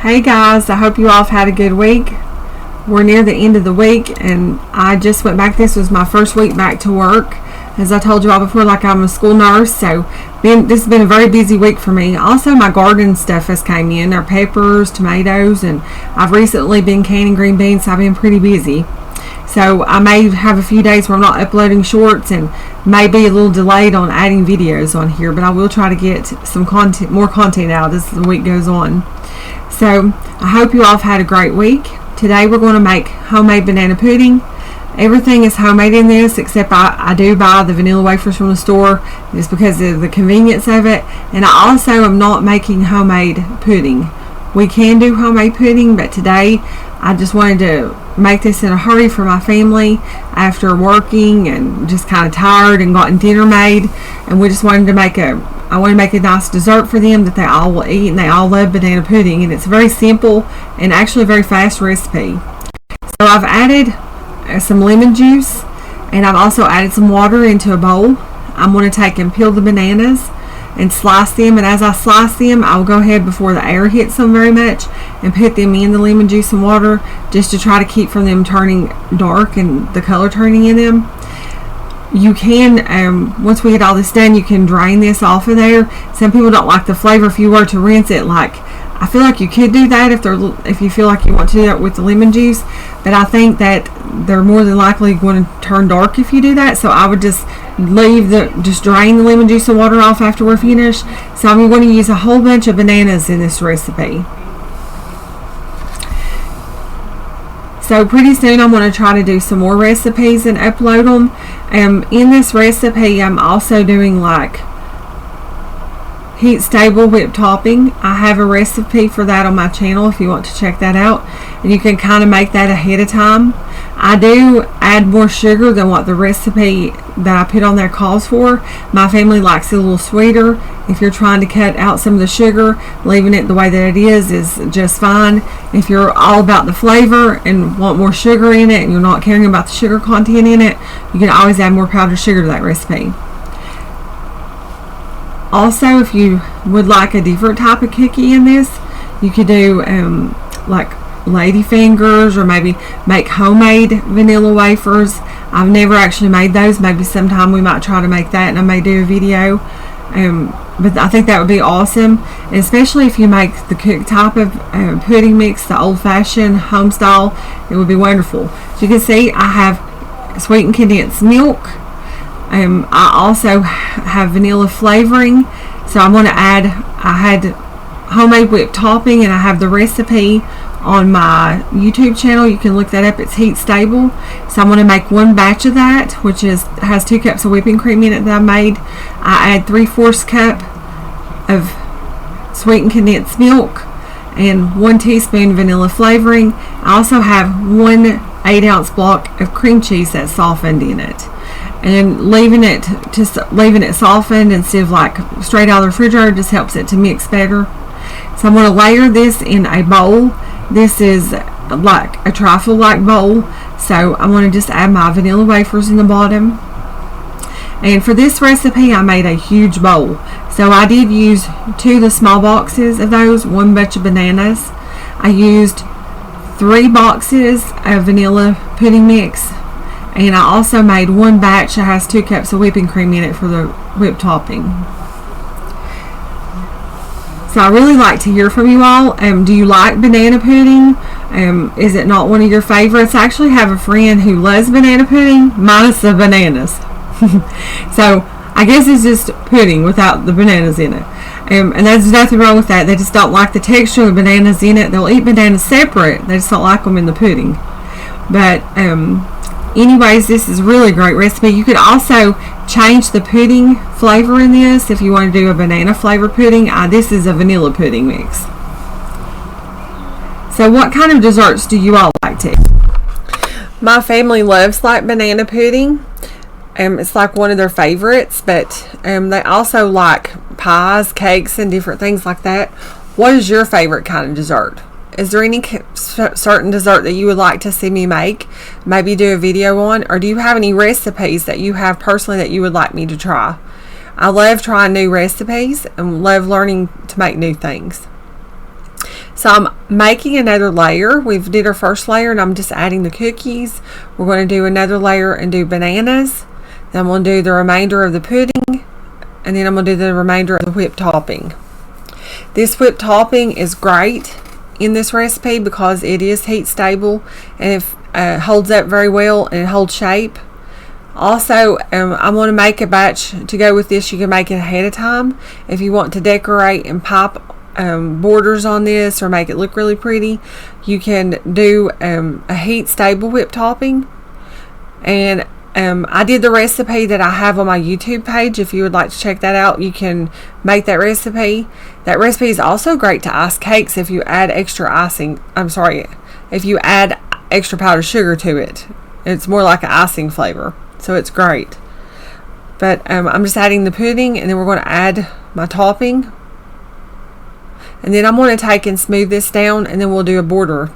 Hey guys, I hope you all have had a good week. We're near the end of the week and I just went back. This was my first week back to work. As I told you all before, like I'm a school nurse, so this has been a very busy week for me. Also, my garden stuff has came in. Our peppers, tomatoes, and I've recently been canning green beans, so I've been pretty busy. So I may have a few days where I'm not uploading shorts and may be a little delayed on adding videos on here, but I will try to get some content, more content out as the week goes on. So I hope you all have had a great week. Today we're going to make homemade banana pudding. Everything is homemade in this except I do buy the vanilla wafers from the store just because of the convenience of it. And I also am not making homemade pudding. We can do homemade pudding, but today I just wanted to make this in a hurry for my family after working and just kind of tired and gotten dinner made, and we just wanted to I want to make a nice dessert for them that they all will eat, and they all love banana pudding, and it's a very simple and actually a very fast recipe. So I've added some lemon juice, and I've also added some water into a bowl. I'm going to take and peel the bananas and slice them, and as I slice them I'll go ahead before the air hits them very much and put them in the lemon juice and water just to try to keep from them turning dark and the color turning in them. You can, once we get all this done, you can drain this off of there. Some people don't like the flavor if you were to rinse it. Like, I feel like you could do that if you feel like you want to do that with the lemon juice, but I think that they're more than likely going to turn dark if you do that. So I would just just drain the lemon juice and water off after we're finished. So I'm going to use a whole bunch of bananas in this recipe. So pretty soon I'm going to try to do some more recipes and upload them. In this recipe I'm also doing like heat stable whipped topping. I have a recipe for that on my channel if you want to check that out, and you can kind of make that ahead of time. I do add more sugar than what the recipe that I put on there calls for. My family likes it a little sweeter. If you're trying to cut out some of the sugar, leaving it the way that it is just fine. If you're all about the flavor and want more sugar in it and you're not caring about the sugar content in it, you can always add more powdered sugar to that recipe. Also, if you would like a different type of cookie in this, you could do like lady fingers, or maybe make homemade vanilla wafers. I've never actually made those. Maybe sometime we might try to make that, and I may do a video. But I think that would be awesome, and especially if you make the cooked type of pudding mix, the old-fashioned home style, it would be wonderful. As you can see, I have sweetened condensed milk. I also have vanilla flavoring, so I'm going to add, I had homemade whipped topping, and I have the recipe on my YouTube channel. You can look that up. It's heat stable. So I'm going to make one batch of that, which has 2 cups of whipping cream in it that I made. I add 3/4 cup of sweetened condensed milk and 1 teaspoon vanilla flavoring. I also have 1 8-ounce block of cream cheese that's softened in it, and leaving it softened instead of like straight out of the refrigerator just helps it to mix better. So I'm going to layer this in a bowl. This is like a trifle like bowl, so I'm going to just add my vanilla wafers in the bottom. And for this recipe I made a huge bowl, so I did use 2 of the small boxes of those, 1 bunch of bananas. I used 3 boxes of vanilla pudding mix, and I also made 1 batch that has 2 cups of whipping cream in it for the whipped topping. So I really like to hear from you all. Do you like banana pudding? Is it not one of your favorites? I actually have a friend who loves banana pudding minus the bananas. So I guess it's just pudding without the bananas in it. And there's nothing wrong with that. They just don't like the texture of the bananas in it. They'll eat bananas separate. They just don't like them in the pudding. But anyways, this is a really great recipe. You could also change the pudding flavor in this if you want to do a banana flavored pudding. This is a vanilla pudding mix. So what kind of desserts do you all like to eat? My family loves like banana pudding. It's like one of their favorites, but they also like pies, cakes, and different things like that. What is your favorite kind of dessert? Is there any certain dessert that you would like to see me make, maybe do a video on, or do you have any recipes that you have personally that you would like me to try? I love trying new recipes and love learning to make new things. So I'm making another layer. We've did our first layer and I'm just adding the cookies. We're going to do another layer and do bananas. Then I'm going to do the remainder of the pudding. And then I'm going to do the remainder of the whipped topping. This whipped topping is great in this recipe because it is heat stable and it holds up very well and it holds shape. Also, I want to make a batch to go with this. You can make it ahead of time if you want to decorate and pop borders on this or make it look really pretty. You can do a heat stable whipped topping, and I did the recipe that I have on my YouTube page. If you would like to check that out, you can make that recipe. That recipe is also great to ice cakes if you add extra icing. If you add extra powdered sugar to it. It's more like an icing flavor, so it's great. But I'm just adding the pudding, and then we're going to add my topping. And then I'm going to take and smooth this down, and then we'll do a border.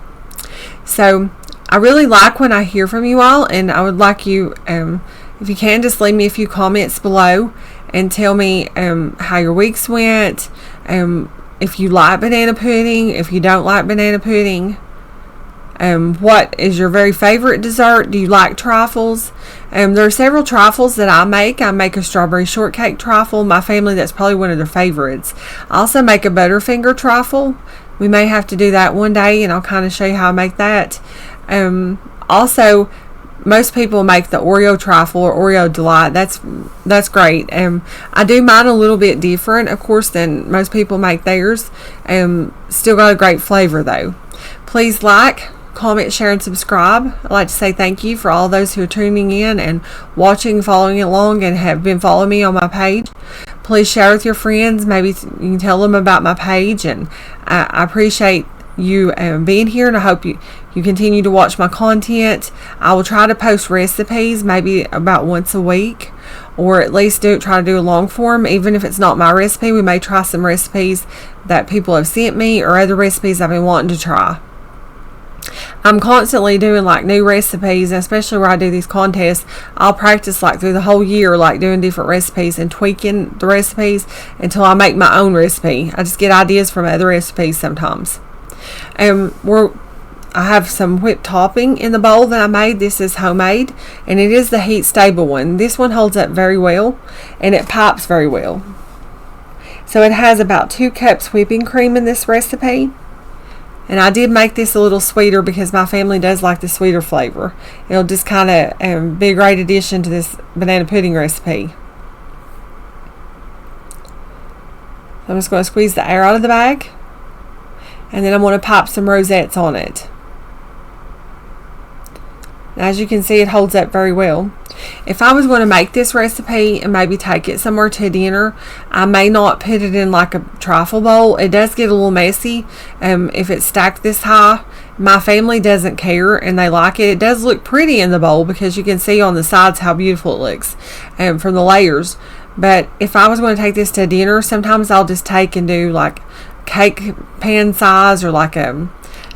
So I really like when I hear from you all, and I would like you, if you can, just leave me a few comments below and tell me how your weeks went, if you like banana pudding, if you don't like banana pudding, what is your very favorite dessert? Do you like trifles? There are several trifles that I make. I make a strawberry shortcake trifle. My family, that's probably one of their favorites. I also make a Butterfinger trifle. We may have to do that one day, and I'll kind of show you how I make that. Also, most people make the Oreo trifle or Oreo delight. That's great. I do mine a little bit different, of course, than most people make theirs. Still got a great flavor though. Please like, comment, share, and subscribe. I'd like to say thank you for all those who are tuning in and watching, following along, and have been following me on my page. Please share with your friends. Maybe you can tell them about my page, and I appreciate you being here, and I hope you continue to watch my content. I will try to post recipes maybe about once a week, or at least try to do a long form. Even if it's not my recipe, we may try some recipes that people have sent me or other recipes I've been wanting to try. I'm constantly doing like new recipes, especially where I do these contests. I'll practice like through the whole year, like doing different recipes and tweaking the recipes until I make my own recipe. I just get ideas from other recipes sometimes. I have some whipped topping in the bowl that I made. This is homemade, and it is the heat stable one. This one holds up very well, and it pops very well. So it has about 2 cups whipping cream in this recipe. And I did make this a little sweeter because my family does like the sweeter flavor. It'll just kind of be a great addition to this banana pudding recipe. So I'm just going to squeeze the air out of the bag. And then I'm going to pop some rosettes on it. As you can see, it holds up very well. If I was going to make this recipe and maybe take it somewhere to dinner, I may not put it in like a trifle bowl. It does get a little messy if it's stacked this high. My family doesn't care, and they like it. It does look pretty in the bowl because you can see on the sides how beautiful it looks from the layers. But if I was going to take this to dinner, sometimes I'll just take and do like cake pan size, or like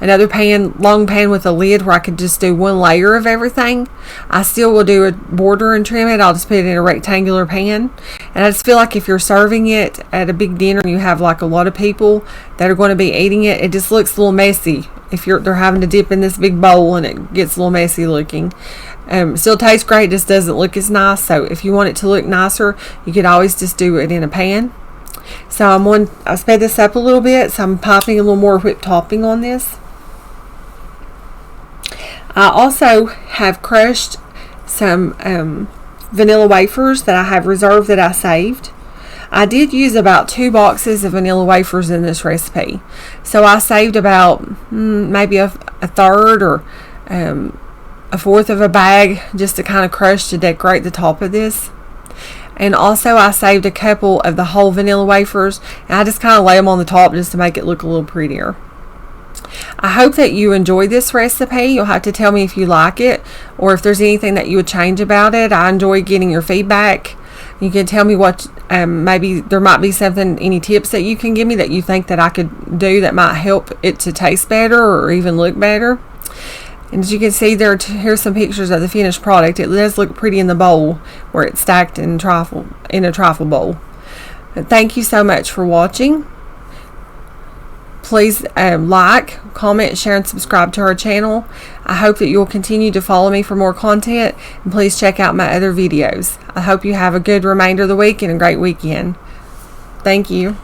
another pan, long pan with a lid, where I could just do one layer of everything. I still will do a border and trim it. I'll just put it in a rectangular pan. And I just feel like if you're serving it at a big dinner and you have like a lot of people that are going to be eating it, it just looks a little messy if they're having to dip in this big bowl, and it gets a little messy looking. Still tastes great, just doesn't look as nice. So if you want it to look nicer, you could always just do it in a pan. So I sped this up a little bit, so I'm popping a little more whipped topping on this. I also have crushed some vanilla wafers that I have reserved that I saved. I did use about 2 boxes of vanilla wafers in this recipe. So I saved about maybe a third or a fourth of a bag just to kind of crush to decorate the top of this. And also I saved a couple of the whole vanilla wafers, and I just kind of lay them on the top just to make it look a little prettier. I hope that you enjoy this recipe. You'll have to tell me if you like it, or if there's anything that you would change about it. I enjoy getting your feedback. You can tell me what maybe there might be something, any tips that you can give me that you think that I could do that might help it to taste better or even look better. And as you can see there, here's some pictures of the finished product. It does look pretty in the bowl where it's stacked in a trifle bowl. But thank you so much for watching. please like, comment, share, and subscribe to our channel. I hope that you'll continue to follow me for more content, and please check out my other videos. I hope you have a good remainder of the week and a great weekend. Thank you.